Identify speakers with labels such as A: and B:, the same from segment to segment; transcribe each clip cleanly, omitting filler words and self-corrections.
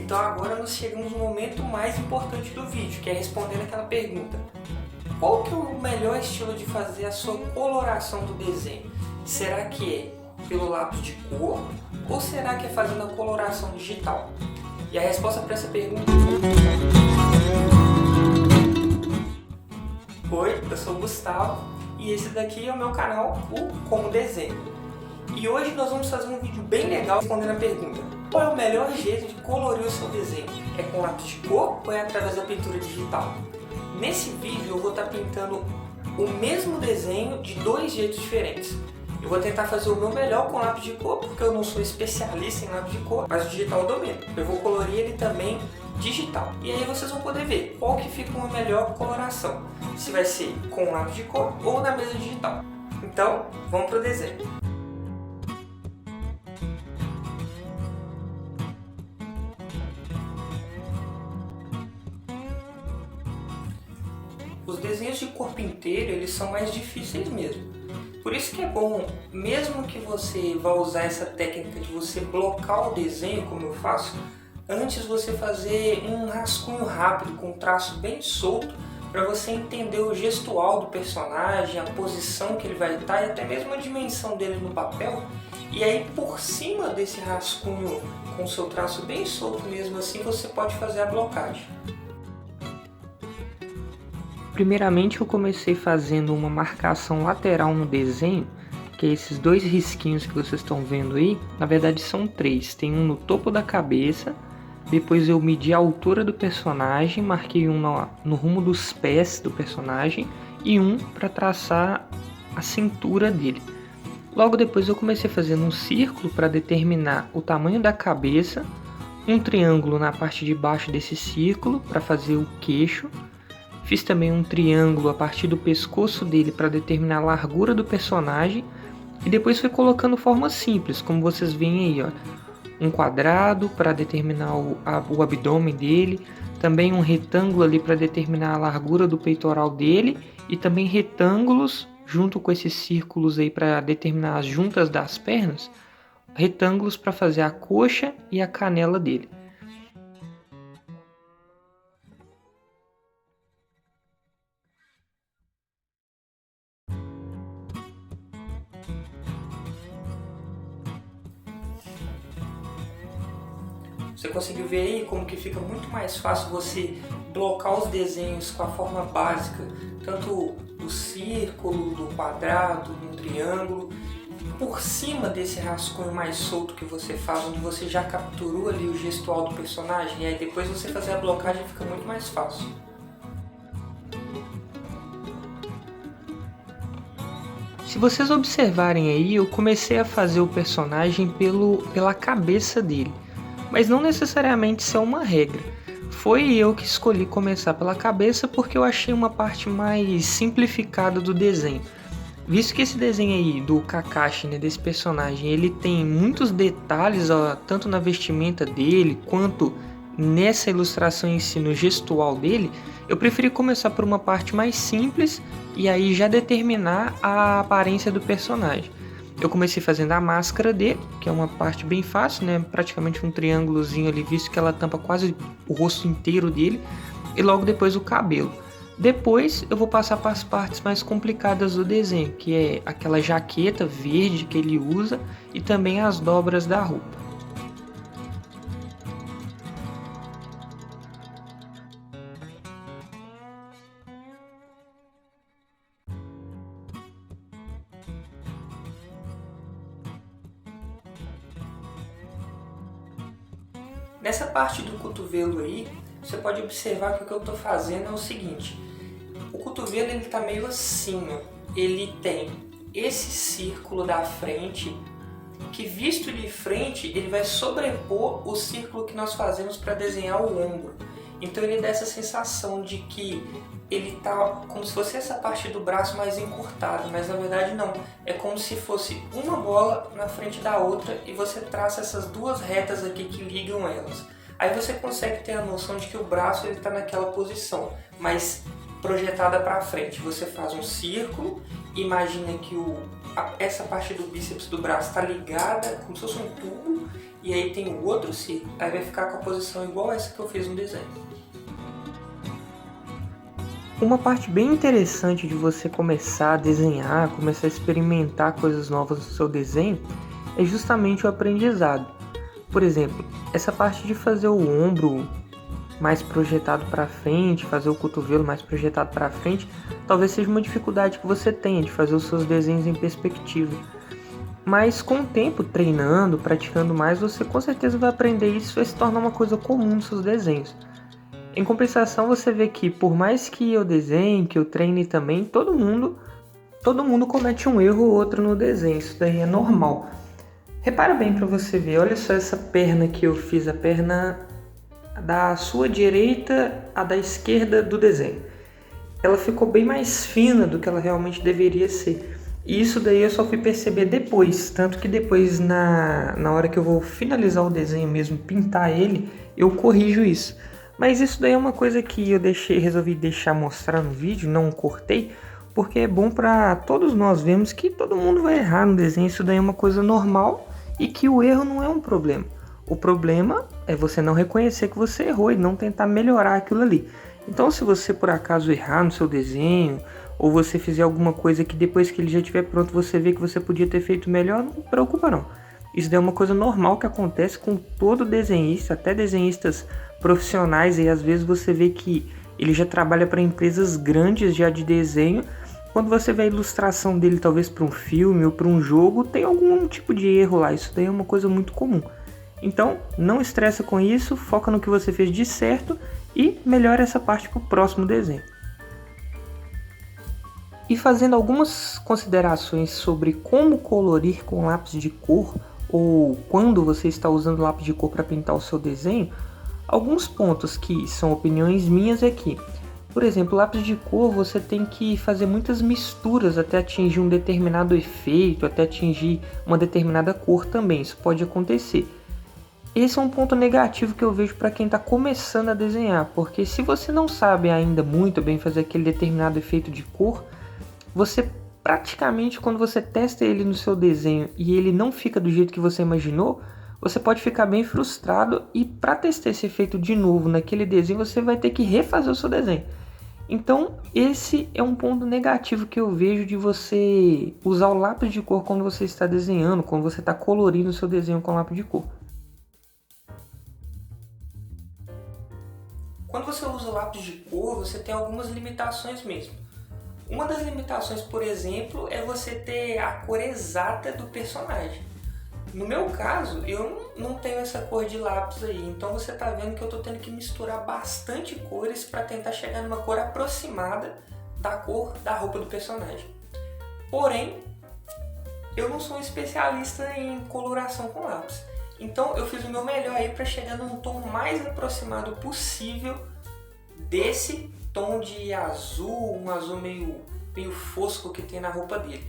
A: Então agora nós chegamos no momento mais importante do vídeo, que é respondendo aquela pergunta. Qual que é o melhor estilo de fazer a sua coloração do desenho? Será que é pelo lápis de cor ou será que é fazendo a coloração digital? E a resposta para essa pergunta é... Oi, eu sou o Gustavo e esse daqui é o meu canal, o Como Desenho. E hoje nós vamos fazer um vídeo bem legal respondendo a pergunta: qual é o melhor jeito de colorir o seu desenho? É com lápis de cor ou é através da pintura digital? Nesse vídeo eu vou estar pintando o mesmo desenho de dois jeitos diferentes. Eu vou tentar fazer o meu melhor com lápis de cor, porque eu não sou especialista em lápis de cor, mas o digital eu domino. Eu vou colorir ele também digital. E aí vocês vão poder ver qual que fica uma melhor coloração. Se vai ser com lápis de cor ou na mesa digital. Então, vamos para o desenho. Os desenhos de corpo inteiro, eles são mais difíceis mesmo. Por isso que é bom, mesmo que você vá usar essa técnica de você blocar o desenho, como eu faço, antes você fazer um rascunho rápido, com um traço bem solto, para você entender o gestual do personagem, a posição que ele vai estar e até mesmo a dimensão dele no papel. E aí por cima desse rascunho, com o seu traço bem solto mesmo assim, você pode fazer a blocagem. Primeiramente eu comecei fazendo uma marcação lateral no desenho, que é esses dois risquinhos que vocês estão vendo aí. Na verdade são três, tem um no topo da cabeça, depois eu medi a altura do personagem, marquei um no rumo dos pés do personagem e um para traçar a cintura dele. Logo depois eu comecei fazendo um círculo para determinar o tamanho da cabeça, um triângulo na parte de baixo desse círculo para fazer o queixo. Fiz também um triângulo a partir do pescoço dele para determinar a largura do personagem. E depois fui colocando formas simples, como vocês veem aí, ó. Um quadrado para determinar o abdômen dele. Também um retângulo ali para determinar a largura do peitoral dele. E também retângulos junto com esses círculos aí para determinar as juntas das pernas. Retângulos para fazer a coxa e a canela dele. Você conseguiu ver aí como que fica muito mais fácil você blocar os desenhos com a forma básica, tanto do círculo, do quadrado, do triângulo, por cima desse rascunho mais solto que você faz, onde você já capturou ali o gestual do personagem, e aí depois você fazer a blocagem fica muito mais fácil. Se vocês observarem aí, eu comecei a fazer o personagem pela cabeça dele. Mas não necessariamente isso é uma regra. Foi eu que escolhi começar pela cabeça porque eu achei uma parte mais simplificada do desenho. Visto que esse desenho aí do Kakashi, né, desse personagem, ele tem muitos detalhes, ó, tanto na vestimenta dele quanto nessa ilustração em si, no gestual dele, eu preferi começar por uma parte mais simples e aí já determinar a aparência do personagem. Eu comecei fazendo a máscara dele, que é uma parte bem fácil, né? Praticamente um triângulozinho ali, visto que ela tampa quase o rosto inteiro dele. E logo depois o cabelo. Depois eu vou passar para as partes mais complicadas do desenho, que é aquela jaqueta verde que ele usa e também as dobras da roupa. Nessa parte do cotovelo aí, você pode observar que o que eu estou fazendo é o seguinte. O cotovelo ele está meio assim, ó. Ele tem esse círculo da frente, que visto de frente, ele vai sobrepor o círculo que nós fazemos para desenhar o ombro. Então ele dá essa sensação de que ele está como se fosse essa parte do braço mais encurtada, mas na verdade não. É como se fosse uma bola na frente da outra e você traça essas duas retas aqui que ligam elas. Aí você consegue ter a noção de que o braço está naquela posição, mas projetada para frente. Você faz um círculo, imagina que essa parte do bíceps do braço está ligada como se fosse um tubo, e aí tem o outro círculo, aí vai ficar com a posição igual essa que eu fiz no desenho. Uma parte bem interessante de você começar a desenhar, começar a experimentar coisas novas no seu desenho, é justamente o aprendizado. Por exemplo, essa parte de fazer o ombro mais projetado para frente, fazer o cotovelo mais projetado para frente, talvez seja uma dificuldade que você tenha de fazer os seus desenhos em perspectiva. Mas com o tempo, treinando, praticando mais, você com certeza vai aprender isso e vai se tornar uma coisa comum nos seus desenhos. Em compensação, você vê que por mais que eu desenhe, que eu treine também, todo mundo comete um erro ou outro no desenho, isso daí é normal. Repara bem para você ver, olha só essa perna que eu fiz, a perna da sua direita à da esquerda do desenho. Ela ficou bem mais fina do que ela realmente deveria ser. E isso daí eu só fui perceber depois, tanto que depois na hora que eu vou finalizar o desenho mesmo, pintar ele, eu corrijo isso. Mas isso daí é uma coisa que eu resolvi deixar mostrar no vídeo, não cortei, porque é bom para todos nós vermos que todo mundo vai errar no desenho, isso daí é uma coisa normal e que o erro não é um problema. O problema é você não reconhecer que você errou e não tentar melhorar aquilo ali. Então, se você por acaso errar no seu desenho, ou você fizer alguma coisa que depois que ele já estiver pronto você vê que você podia ter feito melhor, não se preocupa não. Isso daí é uma coisa normal que acontece com todo desenhista, até desenhistas profissionais, e às vezes você vê que ele já trabalha para empresas grandes já de desenho. Quando você vê a ilustração dele talvez para um filme ou para um jogo, tem algum tipo de erro lá, isso daí é uma coisa muito comum. Então, não estressa com isso, foca no que você fez de certo e melhora essa parte para o próximo desenho. E fazendo algumas considerações sobre como colorir com lápis de cor, ou quando você está usando lápis de cor para pintar o seu desenho, alguns pontos que são opiniões minhas é que, por exemplo, lápis de cor você tem que fazer muitas misturas até atingir um determinado efeito, até atingir uma determinada cor também, isso pode acontecer. Esse é um ponto negativo que eu vejo para quem está começando a desenhar, porque se você não sabe ainda muito bem fazer aquele determinado efeito de cor, você praticamente quando você testa ele no seu desenho e ele não fica do jeito que você imaginou, você pode ficar bem frustrado e para testar esse efeito de novo naquele desenho você vai ter que refazer o seu desenho. Então esse é um ponto negativo que eu vejo de você usar o lápis de cor quando você está desenhando, quando você está colorindo o seu desenho com lápis de cor. Quando você usa o lápis de cor, você tem algumas limitações mesmo. Uma das limitações, por exemplo, é você ter a cor exata do personagem. No meu caso, eu não tenho essa cor de lápis aí, então você está vendo que eu estou tendo que misturar bastante cores para tentar chegar numa cor aproximada da cor da roupa do personagem. Porém, eu não sou um especialista em coloração com lápis. Então eu fiz o meu melhor aí para chegar num tom mais aproximado possível desse tom de azul, um azul meio fosco que tem na roupa dele.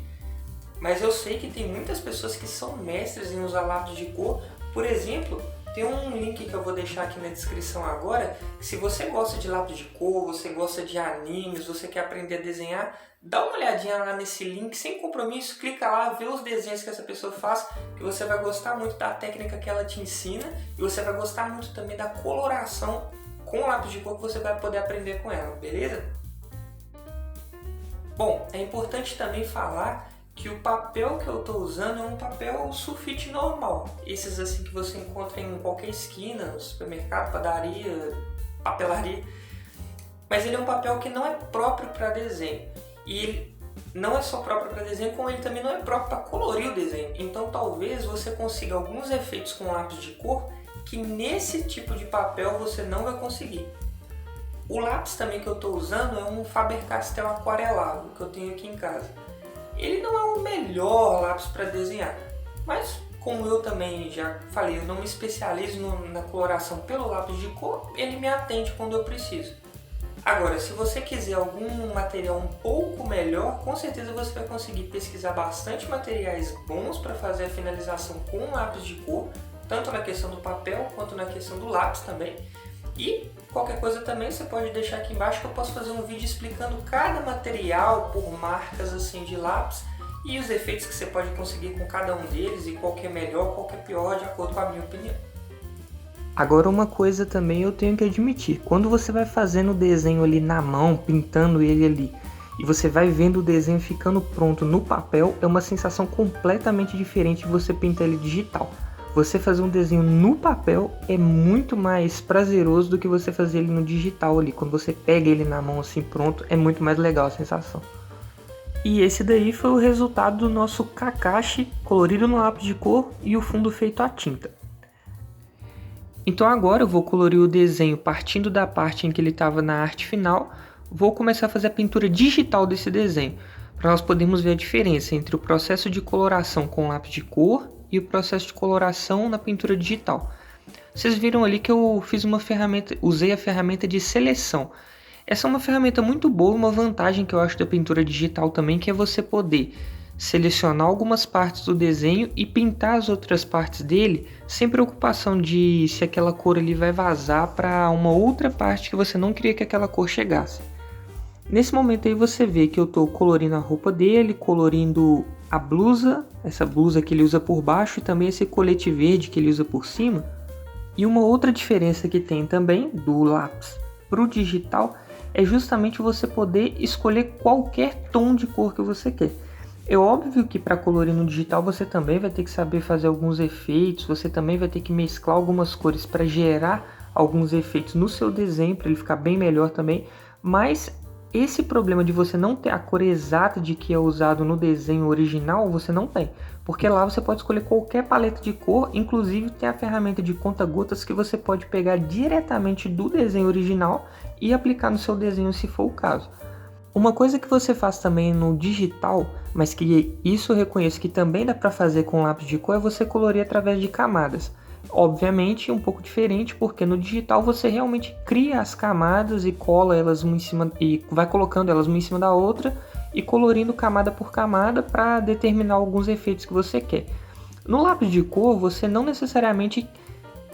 A: Mas eu sei que tem muitas pessoas que são mestres em usar lápis de cor. Por exemplo, tem um link que eu vou deixar aqui na descrição agora. Se você gosta de lápis de cor, você gosta de animes, você quer aprender a desenhar, dá uma olhadinha lá nesse link, sem compromisso, clica lá, vê os desenhos que essa pessoa faz, que você vai gostar muito da técnica que ela te ensina e você vai gostar muito também da coloração com lápis de cor que você vai poder aprender com ela, beleza? Bom, é importante também falar que o papel que eu estou usando é um papel sulfite normal. Esses assim que você encontra em qualquer esquina, supermercado, padaria, papelaria. Mas ele é um papel que não é próprio para desenho. E ele não é só próprio para desenho, como ele também não é próprio para colorir o desenho. Então talvez você consiga alguns efeitos com lápis de cor que nesse tipo de papel você não vai conseguir. O lápis também que eu estou usando é um Faber-Castell aquarelado que eu tenho aqui em casa. Ele não é o melhor lápis para desenhar, mas como eu também já falei, eu não me especializo na coloração pelo lápis de cor, ele me atende quando eu preciso. Agora, se você quiser algum material um pouco melhor, com certeza você vai conseguir pesquisar bastante materiais bons para fazer a finalização com lápis de cor, tanto na questão do papel quanto na questão do lápis também. E qualquer coisa também você pode deixar aqui embaixo que eu posso fazer um vídeo explicando cada material por marcas assim de lápis e os efeitos que você pode conseguir com cada um deles e qual que é melhor, qual que é pior, de acordo com a minha opinião. Agora uma coisa também eu tenho que admitir, quando você vai fazendo o desenho ali na mão, pintando ele ali, e você vai vendo o desenho ficando pronto no papel, é uma sensação completamente diferente de você pintar ele digital. Você fazer um desenho no papel é muito mais prazeroso do que você fazer ele no digital ali. Quando você pega ele na mão assim pronto, é muito mais legal a sensação. E esse daí foi o resultado do nosso Kakashi colorido no lápis de cor e o fundo feito à tinta. Então agora eu vou colorir o desenho partindo da parte em que ele estava na arte final. Vou começar a fazer a pintura digital desse desenho, para nós podermos ver a diferença entre o processo de coloração com lápis de cor e o processo de coloração na pintura digital. Vocês viram ali que eu fiz uma ferramenta, usei a ferramenta de seleção. Essa é uma ferramenta muito boa, uma vantagem que eu acho da pintura digital também, que é você poder selecionar algumas partes do desenho e pintar as outras partes dele sem preocupação de se aquela cor ali vai vazar para uma outra parte que você não queria que aquela cor chegasse. Nesse momento aí você vê que eu estou colorindo a roupa dele, colorindo a blusa, essa blusa que ele usa por baixo e também esse colete verde que ele usa por cima. E uma outra diferença que tem também do lápis para o digital é justamente você poder escolher qualquer tom de cor que você quer. É óbvio que para colorir no digital você também vai ter que saber fazer alguns efeitos, você também vai ter que mesclar algumas cores para gerar alguns efeitos no seu desenho, para ele ficar bem melhor também, mas esse problema de você não ter a cor exata de que é usado no desenho original, você não tem, porque lá você pode escolher qualquer paleta de cor, inclusive tem a ferramenta de conta-gotas que você pode pegar diretamente do desenho original e aplicar no seu desenho se for o caso. Uma coisa que você faz também no digital, mas que isso eu reconheço que também dá para fazer com lápis de cor, é você colorir através de camadas. Obviamente um pouco diferente, porque no digital você realmente cria as camadas e cola elas uma em cima e vai colocando elas uma em cima da outra e colorindo camada por camada para determinar alguns efeitos que você quer. No lápis de cor você não necessariamente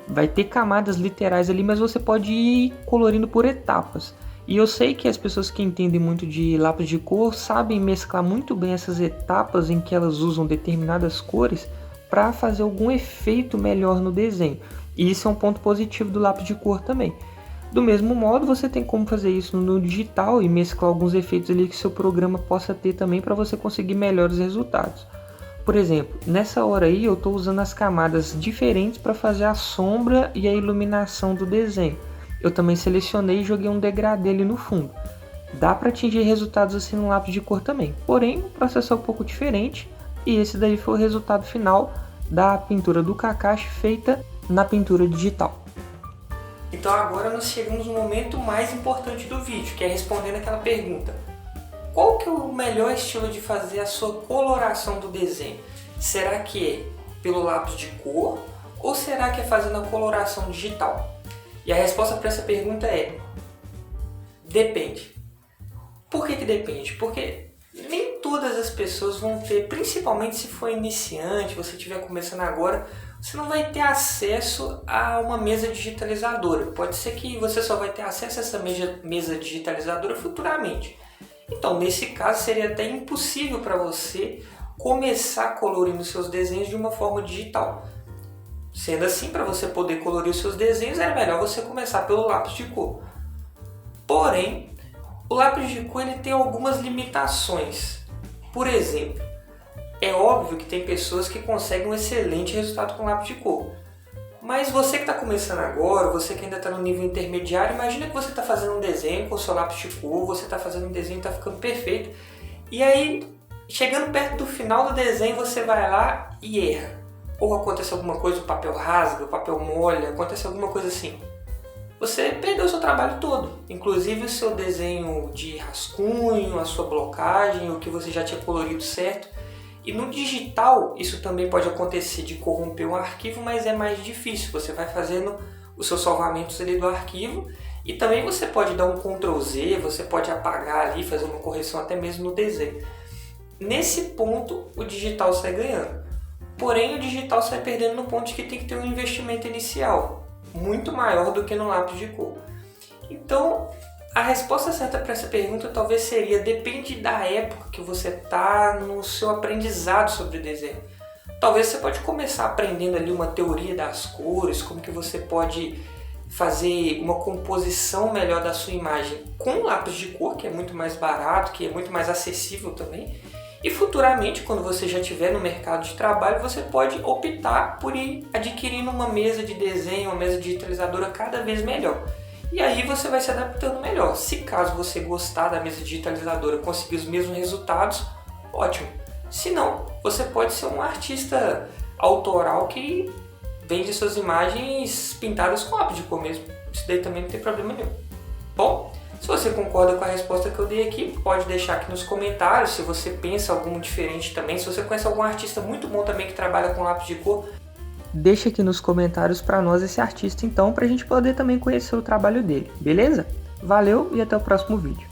A: vai ter camadas literais ali, mas você pode ir colorindo por etapas. E eu sei que as pessoas que entendem muito de lápis de cor sabem mesclar muito bem essas etapas em que elas usam determinadas cores para fazer algum efeito melhor no desenho. E isso é um ponto positivo do lápis de cor também. Do mesmo modo, você tem como fazer isso no digital e mesclar alguns efeitos ali que seu programa possa ter também para você conseguir melhores resultados. Por exemplo, nessa hora aí eu estou usando as camadas diferentes para fazer a sombra e a iluminação do desenho. Eu também selecionei e joguei um degradê ali no fundo. Dá para atingir resultados assim no lápis de cor também, porém o processo é um pouco diferente e esse daí foi o resultado final da pintura do Kakashi feita na pintura digital. Então agora nós chegamos no momento mais importante do vídeo, que é respondendo aquela pergunta: qual que é o melhor estilo de fazer a sua coloração do desenho? Será que é pelo lápis de cor ou será que é fazendo a coloração digital? E a resposta para essa pergunta é: depende. Por que depende? Porque nem todas as pessoas vão ter, principalmente se for iniciante, você estiver começando agora, você não vai ter acesso a uma mesa digitalizadora. Pode ser que você só vai ter acesso a essa mesa digitalizadora futuramente. Então, nesse caso, seria até impossível para você começar colorindo seus desenhos de uma forma digital. Sendo assim, para você poder colorir os seus desenhos, era melhor você começar pelo lápis de cor. Porém, o lápis de cor ele tem algumas limitações. Por exemplo, é óbvio que tem pessoas que conseguem um excelente resultado com lápis de cor. Mas você que está começando agora, você que ainda está no nível intermediário, imagina que você está fazendo um desenho com o seu lápis de cor, você está fazendo um desenho e está ficando perfeito. E aí, chegando perto do final do desenho, você vai lá e erra. Ou acontece alguma coisa, o papel rasga, o papel molha, acontece alguma coisa assim. Você perdeu o seu trabalho todo, inclusive o seu desenho de rascunho, a sua blocagem, o que você já tinha colorido certo. E no digital isso também pode acontecer de corromper um arquivo, mas é mais difícil. Você vai fazendo os seus salvamentos ali do arquivo e também você pode dar um Ctrl Z, você pode apagar ali, fazer uma correção até mesmo no desenho. Nesse ponto o digital sai ganhando. Porém, o digital sai perdendo no ponto de que tem que ter um investimento inicial muito maior do que no lápis de cor. Então, A resposta certa para essa pergunta talvez seria: depende da época que você está no seu aprendizado sobre desenho. Talvez você pode começar aprendendo ali uma teoria das cores, como que você pode fazer uma composição melhor da sua imagem com lápis de cor, que é muito mais barato, que é muito mais acessível também. E futuramente, quando você já estiver no mercado de trabalho, você pode optar por ir adquirindo uma mesa de desenho, uma mesa digitalizadora cada vez melhor. E aí você vai se adaptando melhor. Se caso você gostar da mesa digitalizadora, conseguir os mesmos resultados, ótimo. Se não, você pode ser um artista autoral que vende suas imagens pintadas com lápis de cor mesmo. Isso daí também não tem problema nenhum. Bom, se você concorda com a resposta que eu dei aqui, pode deixar aqui nos comentários. Se você pensa algum diferente também, se você conhece algum artista muito bom também que trabalha com lápis de cor, deixa aqui nos comentários para nós esse artista então, para a gente poder também conhecer o trabalho dele, beleza? Valeu e até o próximo vídeo.